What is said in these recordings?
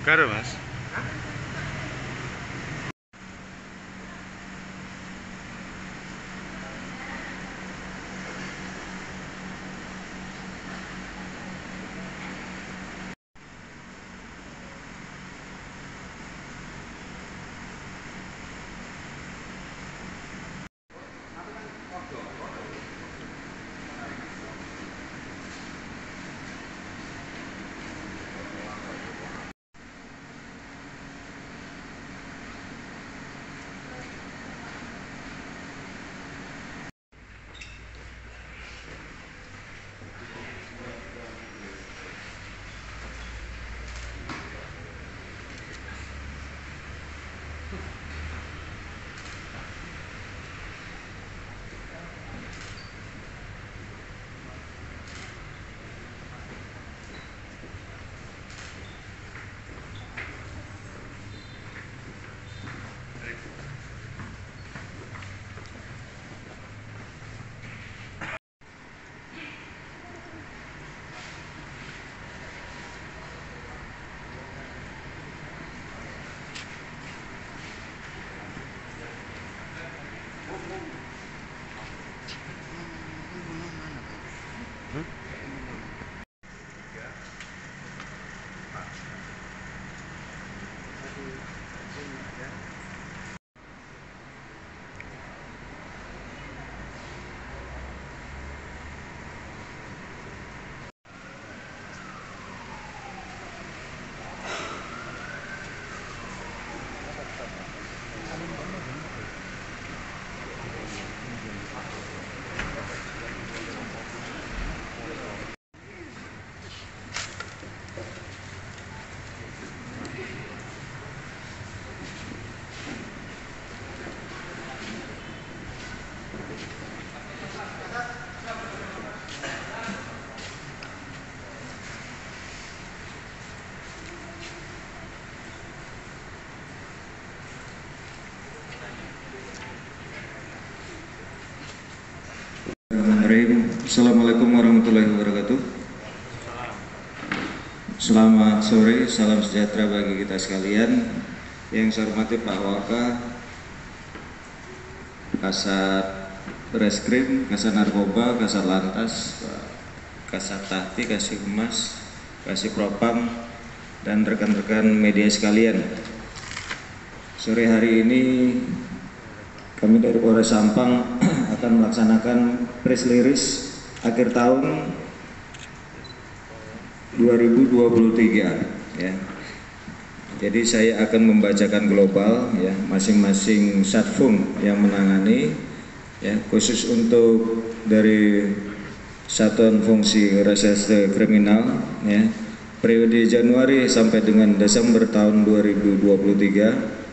Karo mas. Assalamualaikum warahmatullahi wabarakatuh. Selamat sore, salam sejahtera bagi kita sekalian. Yang saya hormati Pak Waka, Kasat Reskrim, Kasat Narkoba, Kasat Lantas, Kasat Tahti, Kasih Humas, Kasih Propam, dan rekan-rekan media sekalian. Sore hari ini kami dari Polres Sampang akan melaksanakan press release akhir tahun 2023 ya. Jadi saya akan membacakan global ya, masing-masing satfung yang menangani ya, khusus untuk dari Satuan Fungsi Reserse Kriminal ya, periode Januari sampai dengan Desember tahun 2023.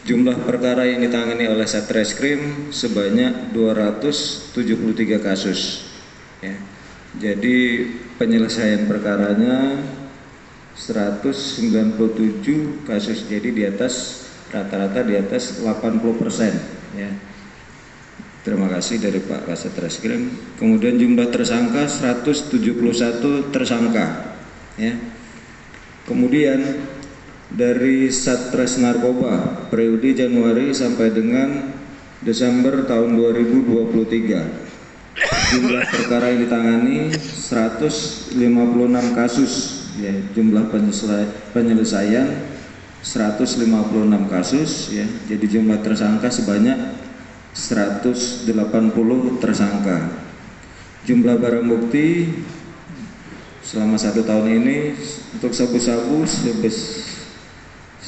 Jumlah perkara yang ditangani oleh Satreskrim sebanyak 273 kasus ya. Jadi penyelesaian perkaranya 197 kasus, jadi di atas rata-rata di atas 80% ya. Terima kasih dari Pak Kasat Reskrim. Kemudian jumlah tersangka 171 tersangka ya. Kemudian dari Satres Narkoba periode Januari sampai dengan Desember tahun 2023, jumlah perkara yang ditangani 156 kasus ya, jumlah penyelesaian 156 kasus ya. Jadi jumlah tersangka sebanyak 180 tersangka. Jumlah barang bukti selama 1 tahun ini untuk sabu-sabu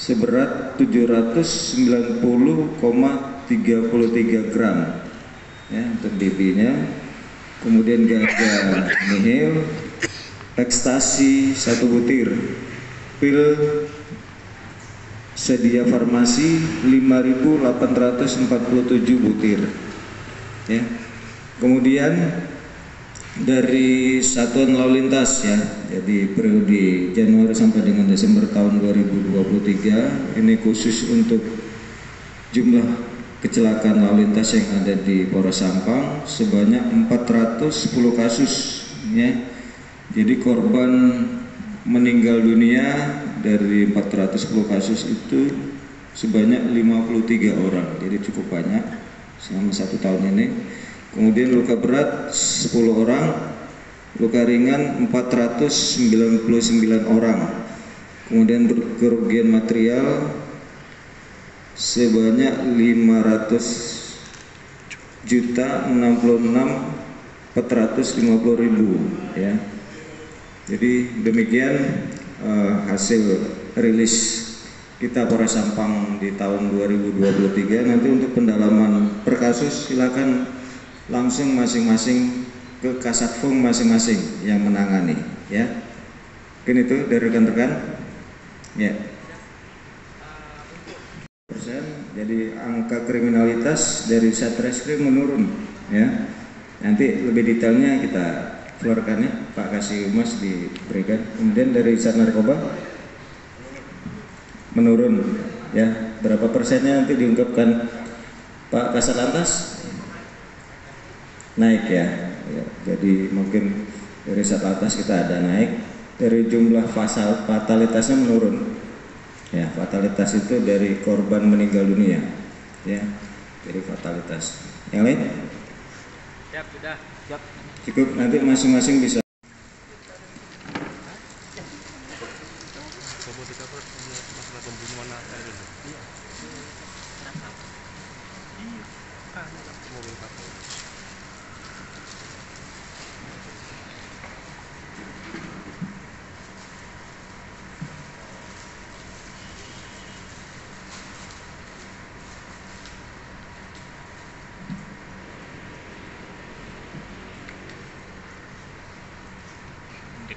seberat 790,33 gram ya untuk DB-nya. Kemudian ganja nihil, ekstasi 1 butir, pil sedia farmasi 5.847 butir ya. Kemudian dari Satuan Lalu Lintas ya, jadi periode Januari sampai dengan Desember tahun 2023 ini khusus untuk jumlah kecelakaan lalu lintas yang ada di Polres Sampang sebanyak 410 kasus ya. Jadi korban meninggal dunia dari 410 kasus itu sebanyak 53 orang, jadi cukup banyak selama 1 tahun ini. Kemudian luka berat 10 orang, luka ringan 499 orang. Kemudian kerugian material sebanyak 500.066.450.000 ya. Jadi demikian hasil rilis kita Polres Sampang di tahun 2023. Nanti untuk pendalaman per kasus silakan langsung masing-masing ke Kasatpol masing-masing yang menangani ya. Mungkin itu dari rekan-rekan ya. Jadi angka kriminalitas dari Satreskrim menurun ya. Nanti lebih detailnya kita keluarkan ya, Pak Kasih Humas diberikan. Kemudian dari Sat Narkoba menurun ya, berapa persennya nanti diungkapkan Pak Kasat Lantas. Naik ya. Jadi mungkin dari Sat Lantas kita ada naik. Dari jumlah fatalitasnya menurun ya, fatalitas itu dari korban meninggal dunia ya, dari fatalitas. Yang lain? Siap, sudah. Siap. Cukup, nanti masing-masing bisa. Masalah pembunuhan itu. Mobil kapolres.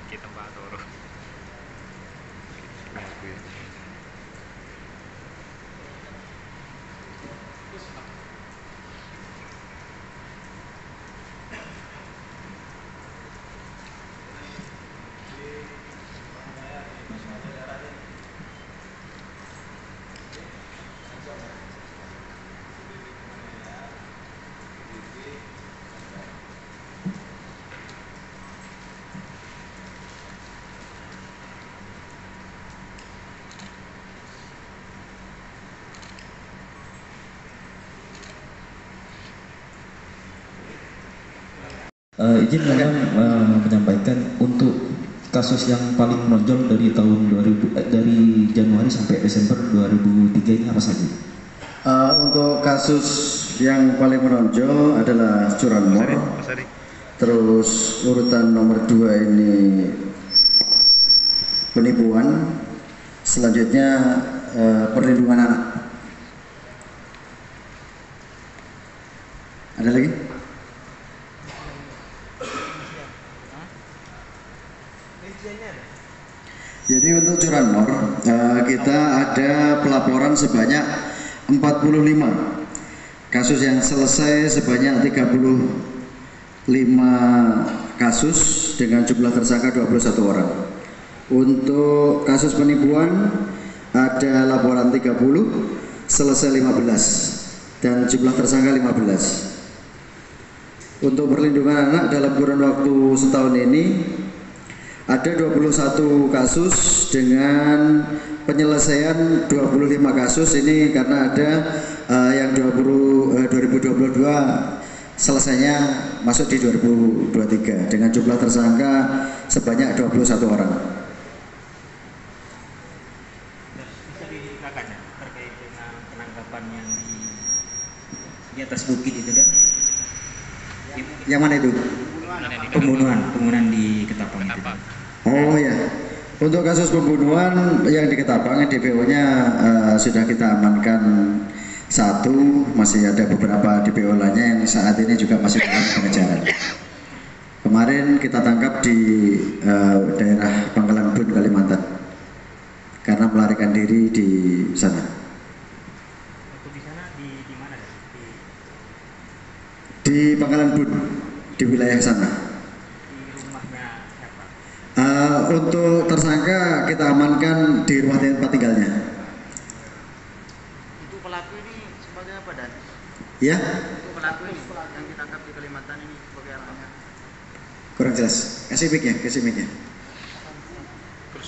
Kita baru. Izin menyampaikan untuk kasus yang paling menonjol dari tahun 2000 dari Januari sampai Desember 2003 ini apa saja? Untuk kasus yang paling menonjol adalah curanmor. Terus urutan nomor 2 ini penipuan. Selanjutnya perlindungan anak. Ada lagi? Jadi untuk curanmor kita ada pelaporan sebanyak 45, kasus yang selesai sebanyak 35 kasus dengan jumlah tersangka 21 orang. Untuk kasus penipuan ada laporan 30, selesai 15 dan jumlah tersangka 15. Untuk perlindungan anak dalam kurun waktu setahun ini ada 21 kasus dengan penyelesaian 25 kasus ini karena ada yang 2022 selesainya masuk di 2023 dengan jumlah tersangka sebanyak 21 orang. Bisa diceritakan ya terkait dengan penangkapan yang di atas bukit itu kan? Yang mana itu? Pembunuhan di Ketapang itu. Oh ya, untuk kasus pembunuhan yang di Ketapang DPO-nya sudah kita amankan 1, masih ada beberapa DPO lainnya yang saat ini juga masih dalam pengejaran. Kemarin kita tangkap di daerah Pangkalan Bun, Kalimantan, karena melarikan diri di sana. Waktu di sana di mana? Di Pangkalan Bun, di wilayah sana. Di rumahnya siapa? Untuk tersangka kita amankan di rumah tempat tinggalnya. Itu pelaku ini sebagai apa dan? Ya, Itu pelaku ini yang ditangkap di Kalimantan ini sebagai orangnya. kurang jelas. Kasih mic-nya, kasih mic-nya.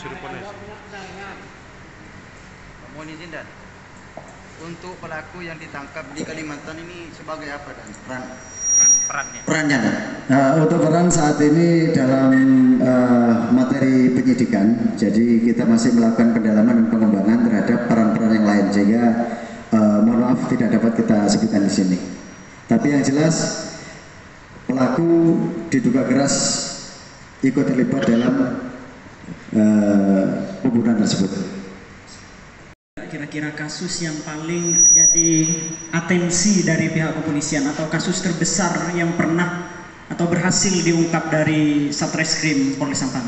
disuruh koneksi. Mohon izin Dan. Untuk pelaku yang ditangkap di Kalimantan ini sebagai apa Dan? perannya. Perannya. Untuk peran saat ini dalam materi penyidikan, jadi kita masih melakukan pendalaman dan pengembangan terhadap peran-peran yang lain, sehingga mohon maaf tidak dapat kita sebutkan di sini. Tapi yang jelas pelaku diduga keras ikut terlibat dalam pembunuhan tersebut. Kira-kira kasus yang paling jadi atensi dari pihak kepolisian atau kasus terbesar yang pernah atau berhasil diungkap dari Satreskrim Polres Sampang?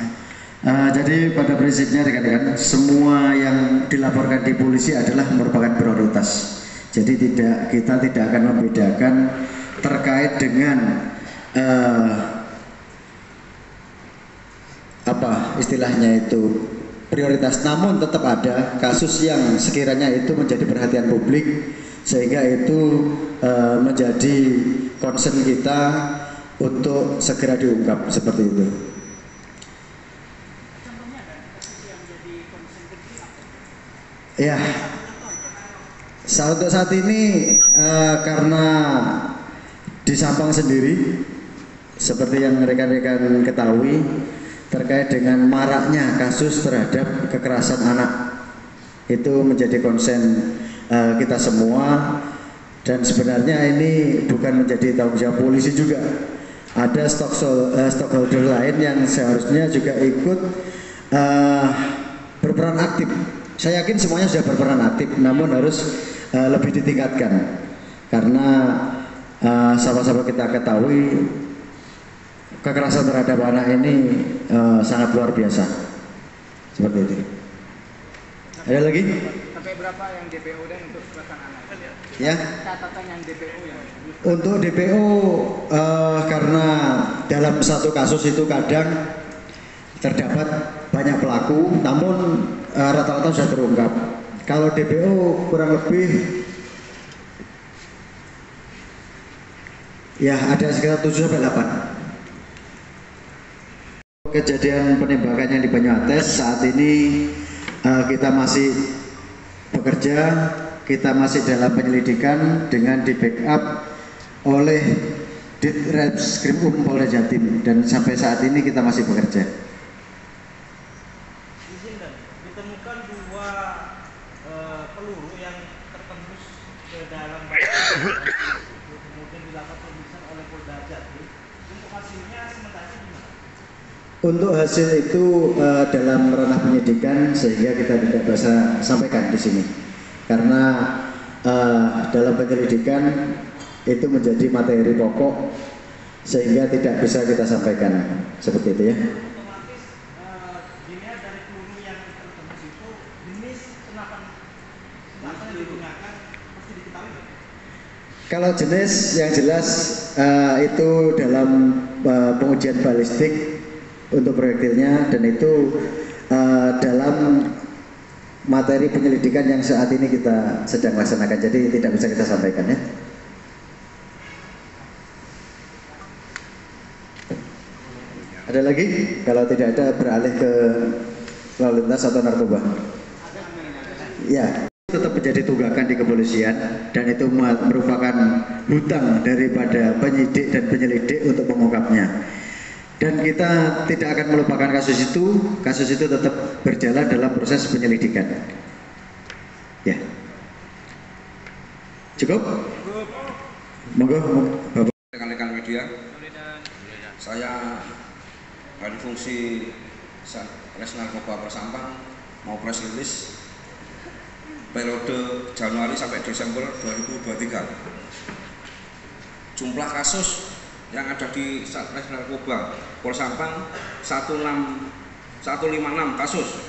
Jadi pada prinsipnya rekan-rekan, semua yang dilaporkan di polisi adalah merupakan prioritas. Jadi kita tidak akan membedakan terkait dengan apa istilahnya itu prioritas, namun tetap ada kasus yang sekiranya itu menjadi perhatian publik, sehingga itu menjadi concern kita untuk segera diungkap seperti itu. Ya, untuk saat ini karena di Sampang sendiri, seperti yang rekan-rekan ketahui, terkait dengan maraknya kasus terhadap kekerasan anak, itu menjadi konsen kita semua, dan sebenarnya ini bukan menjadi tanggung jawab polisi juga. Ada stakeholder lain yang seharusnya juga ikut berperan aktif. Saya yakin semuanya sudah berperan aktif, namun harus lebih ditingkatkan, karena sama-sama kita ketahui kekerasan terhadap anak ini sangat luar biasa. Seperti itu. Ada lagi? Sampai berapa yang DPO dan untuk kekerasan anak? Ya. Catatan yang DPO yang Untuk DPO karena dalam satu kasus itu kadang terdapat banyak pelaku, namun rata-rata sudah terungkap. Kalau DPO kurang lebih ya ada sekitar 7 sampai 8. Kejadian penembakan yang di Banyuates saat ini kita masih bekerja, kita masih dalam penyelidikan dengan di backup oleh Ditreskrim Polda Jatim, dan sampai saat ini kita masih bekerja. Izin Dan, ditemukan 2 peluru yang tertembus ke dalam badan, kemudian dilakukan pemeriksaan oleh Polda Jatim. Untuk hasilnya sementara gimana? Untuk hasil itu dalam ranah penyidikan, sehingga kita tidak bisa sampaikan di sini, karena dalam penyelidikan itu menjadi materi pokok, sehingga tidak bisa kita sampaikan seperti itu ya. Otomatis dilihat dari peluru yang tertembus itu jenis senapan yang digunakan mesti diketahui. Kalau jenis yang jelas itu dalam pengujian balistik untuk proyektilnya, dan itu dalam materi penyelidikan yang saat ini kita sedang laksanakan, jadi tidak bisa kita sampaikan ya. Ada lagi? Kalau tidak ada, beralih ke lalu lintas atau narkoba. Ya, tetap menjadi tunggakan di kepolisian, dan itu merupakan hutang daripada penyidik dan penyelidik untuk mengungkapnya. Dan kita tidak akan melupakan kasus itu tetap berjalan dalam proses penyelidikan. Ya. Cukup? Monggo, Bapak. Rekan-rekan media, saya dari fungsi Satres Narkoba Polres Sampang mau press release periode Januari sampai Desember 2023. Jumlah kasus yang ada di Satres Narkoba Polres Sampang 156 kasus,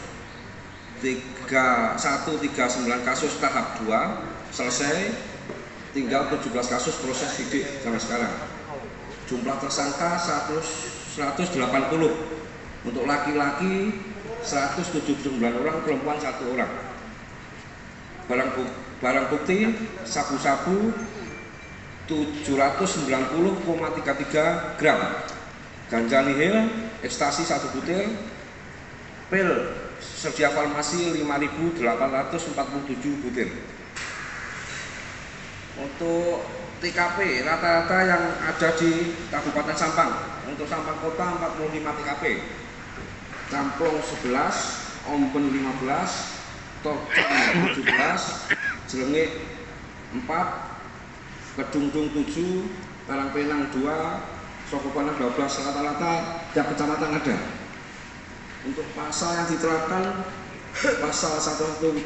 139 kasus tahap 2 selesai, tinggal 17 kasus proses sidik sampai sekarang. Jumlah tersangka 180, untuk laki-laki 179 orang, perempuan 1 orang. Barang bukti sabu-sabu 790,33 gram, ganja nihil, ekstasi 1 butir, pil tersedia farmasi 5.847 butir. Untuk TKP rata-rata yang ada di Kabupaten Sampang, untuk Sampang Kota 45 TKP, Camplong 11, Omben 15, Torjong 17, Jelengik 4, Kedungdung 7, Karangpenang 2, Sokopana 12, rata-rata tiap kecamatan ada. Untuk pasal yang diterapkan pasal 114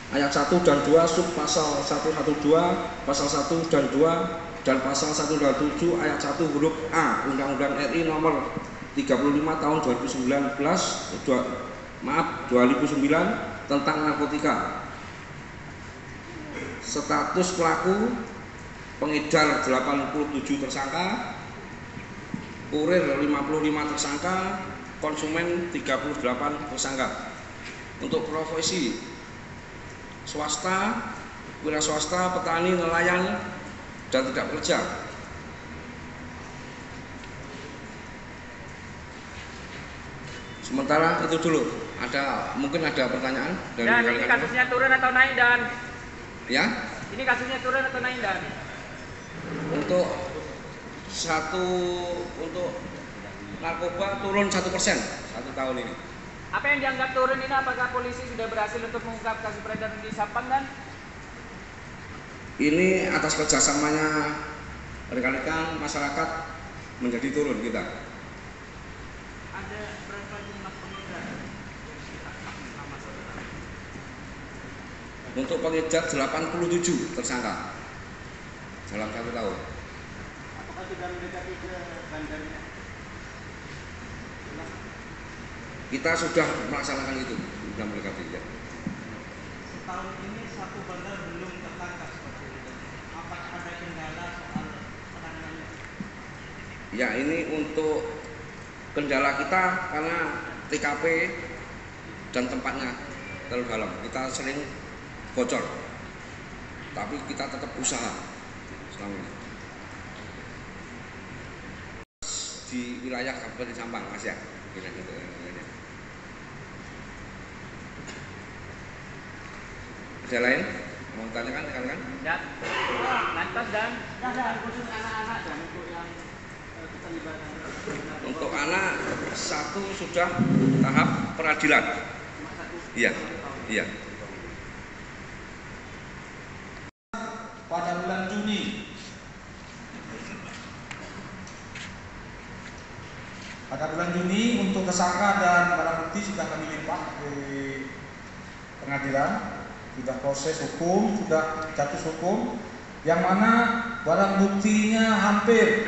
ayat 1 dan 2, sub pasal 112, pasal 1 dan 2, dan pasal 127 ayat 1 huruf A Undang-Undang RI nomor 35 tahun 2009 tentang narkotika. Status pelaku pengedar 87 tersangka, kurir 55 tersangka, konsumen 38 tersangka. Untuk profesi swasta, wira swasta, petani, nelayan, dan tidak bekerja. Sementara itu dulu. Mungkin ada pertanyaan dari Dan ini kasusnya turun atau naik, Dan? Ya? Ini kasusnya turun atau naik, Dan? Untuk narkoba turun 1% 1 tahun ini. Apa yang dianggap turun ini? Apakah polisi sudah berhasil untuk mengungkap kasus peredaran di Sampang, Dan? Ini atas kerjasamanya rekan-rekan masyarakat menjadi turun kita. Ada berapa jumlah pengedar? Untuk pengedar 87 tersangka dalam 1 tahun. Apakah sudah mendekati ke bandarnya? Kita sudah melaksanakan itu, sudah mendekati ya. Setahun ini satu bandar belum tertangkap seperti itu. Apakah ada kendala soal penanganannya? Ya, ini untuk kendala kita karena TKP dan tempatnya terlalu dalam. Kita sering bocor, tapi kita tetap usaha selama ini. Di wilayah Kabupaten Sampang, Mas ya. Ada lain? Mau tanyakan rekan-rekan? Dan lantas, Dan? Khusus anak-anak dan untuk yang keterlibatan. Untuk anak satu sudah tahap peradilan. Iya, iya. Pada bulan Juni untuk tersangka dan barang bukti sudah kami limpah ke pengadilan, sudah proses hukum, sudah jatuh hukum, yang mana barang buktinya hampir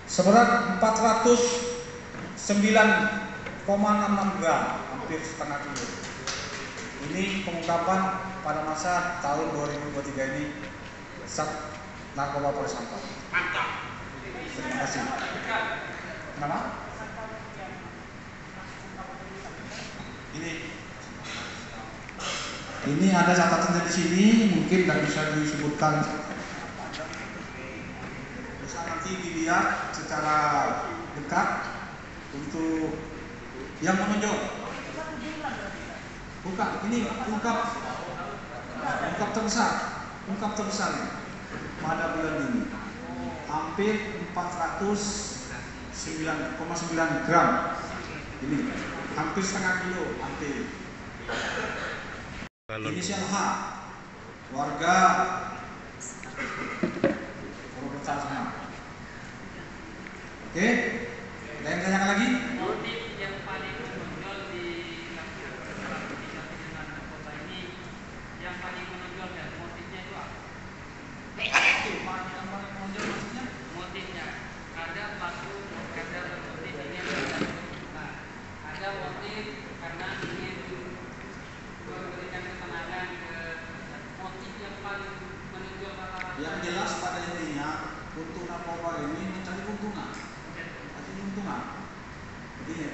seberat 409,66 gram, hampir setengah kilo. Ini pengungkapan pada masa tahun 2023 ini Sat Narkoba Polres Sampang. Mantap. Terima kasih. Nama? Ini ada catatannya di sini, mungkin tidak bisa disebutkan. Bisa nanti dilihat secara dekat untuk yang menonjol. Bukan, ini ungkap terbesar pada bulan ini. Hampir 409,9 gram. Ini hampir setengah kilo, hampir. Inisial H, warga Purwokerto sana. Oke, ada yang tanyakan lagi? Motif yang paling menonjol di narkoba ini, yang paling menonjol dan motifnya itu apa? Yang paling menonjol maksudnya? Motifnya. Ada pelaku beredar motif ingin nah, ada motif karena ingin memberikan ketenangan ke motif yang paling menonjol rata-rata. Yang jelas pada intinya untuk narkoba ini mencari keuntungan. Intinya itu.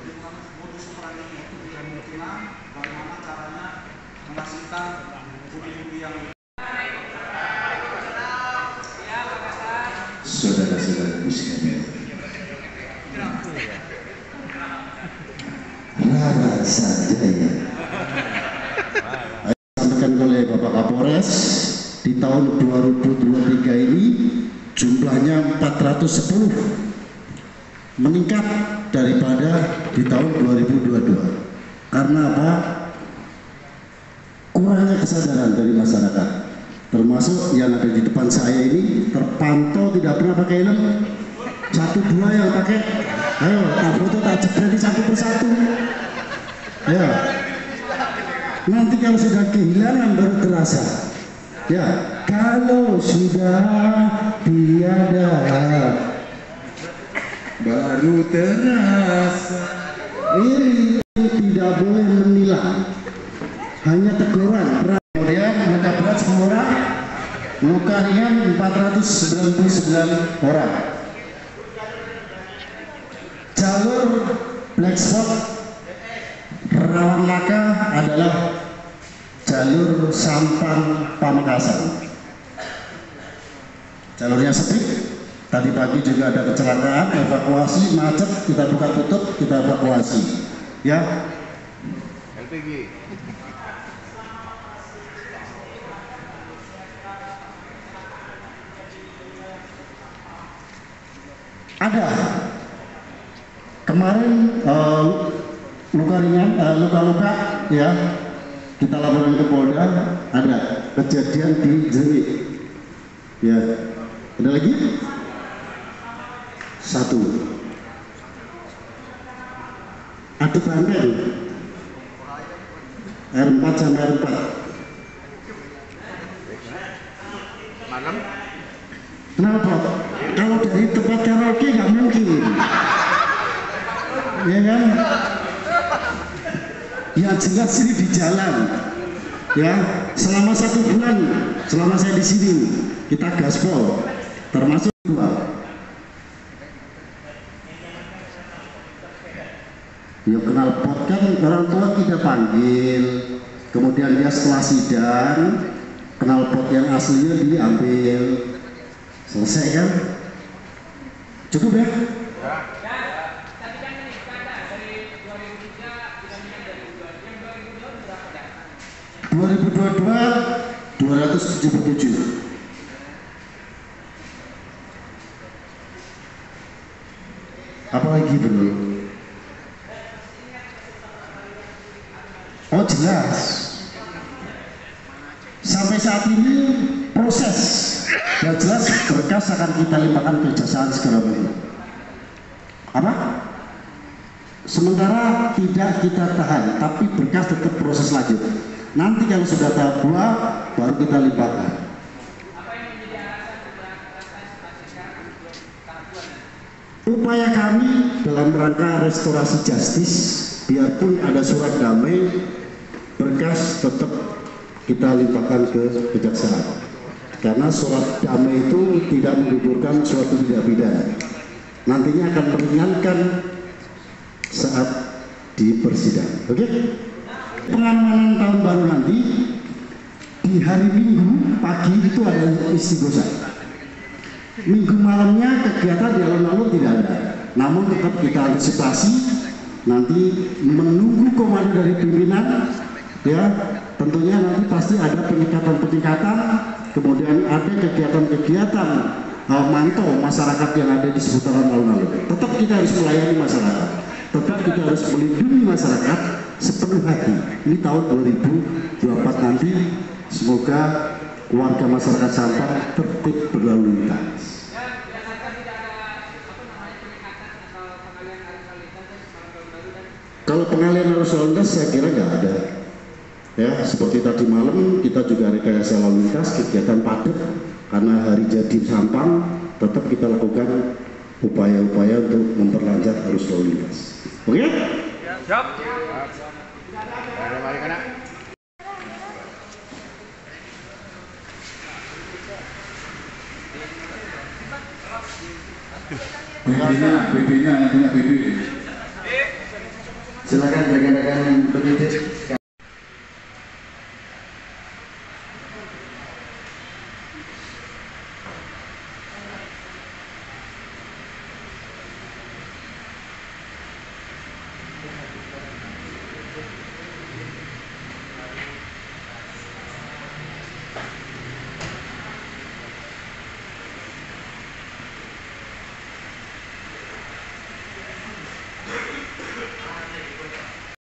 Jadi modus operandi itu kemungkinan bagaimana caranya menghasilkan budi-budi yang Saudara-saudara sekalian, saja ya. Sampaikan oleh Bapak Kapolres, di tahun 2023 ini jumlahnya 410, meningkat daripada di tahun 2022. Karena apa? Kurangnya kesadaran dari masyarakat, termasuk yang ada di depan saya ini terpantau tidak pernah pakai helm. 1-2 yang pakai, ayo tak foto tak jebret satu persatu ya. Nanti kalau sudah kehilangan baru terasa ya, kalau sudah tiada baru terasa. Ini tidak boleh menilang, hanya teguran. Kemudian luka berat 10 orang, luka ringan 499 orang. Jalur black spot rawan laka adalah jalur Sampang Pamekasan. Jalurnya sepi. Tadi pagi juga ada kecelakaan, evakuasi, macet, kita buka tutup, kita evakuasi. Ya. LPG. Ada kemarin luka ringan, luka-luka ya, kita laporan ke Polda. Ada kejadian di Jerwik ya. Ada lagi satu, ada Banten R4 sampai R4 Malam. kenapa? Kalau dari tempat karaoke nggak mungkin ya kan? Yang jelas ini di jalan ya. Selama 1 bulan selama saya di sini kita gaspol, termasuk dua. Ya kenal pot kan orang tua kita panggil, kemudian dia setelah sidang kenal pot yang aslinya diambil, selesai kan? Cukup ya? Tapi kan ini kata dari 2003 dibandingkan dari 2022 berapa dah? 2022 277. Apalagi bro? Oh jelas. Sampai saat ini proses yang jelas berkas akan kita limpahkan kejaksaan segera mungkin. Apa? Sementara tidak kita tahan, tapi berkas tetap proses lanjut. Nanti kalau sudah tahap 2 baru kita limpahkan. Upaya kami dalam rangka restorasi justice, biarpun ada surat damai, berkas tetap kita limpahkan ke kejaksaan. Karena surat damai itu tidak menggugurkan suatu tindak pidana. Nantinya akan meringankan saat di persidangan. Oke? Pengamanan tahun baru nanti di hari Minggu pagi itu ada istighosah. Minggu malamnya kegiatan di alun-alun tidak ada. Namun tetap kita antisipasi, nanti menunggu komando dari pimpinan, ya tentunya nanti pasti ada peningkatan-peningkatan, kemudian ada kegiatan-kegiatan mantau masyarakat yang ada di seputaran alun-alun. Tetap kita harus melayani masyarakat, tetap kita harus melindungi masyarakat sepenuh hati. Ini tahun 2024 nanti, semoga warga masyarakat Sampang tertib berlalu lintas. Kalau pengalian arus lalu lintas saya kira nggak ada. Ya, seperti tadi malam kita juga rekayasa lalu lintas, kegiatan padat karena hari jadi Sampang, tetap kita lakukan upaya-upaya untuk memperlancar arus lalu lintas. Oke? Siap. Mari kena. BB-nya yang punya BB. Silakan rekan-rekan penyidik.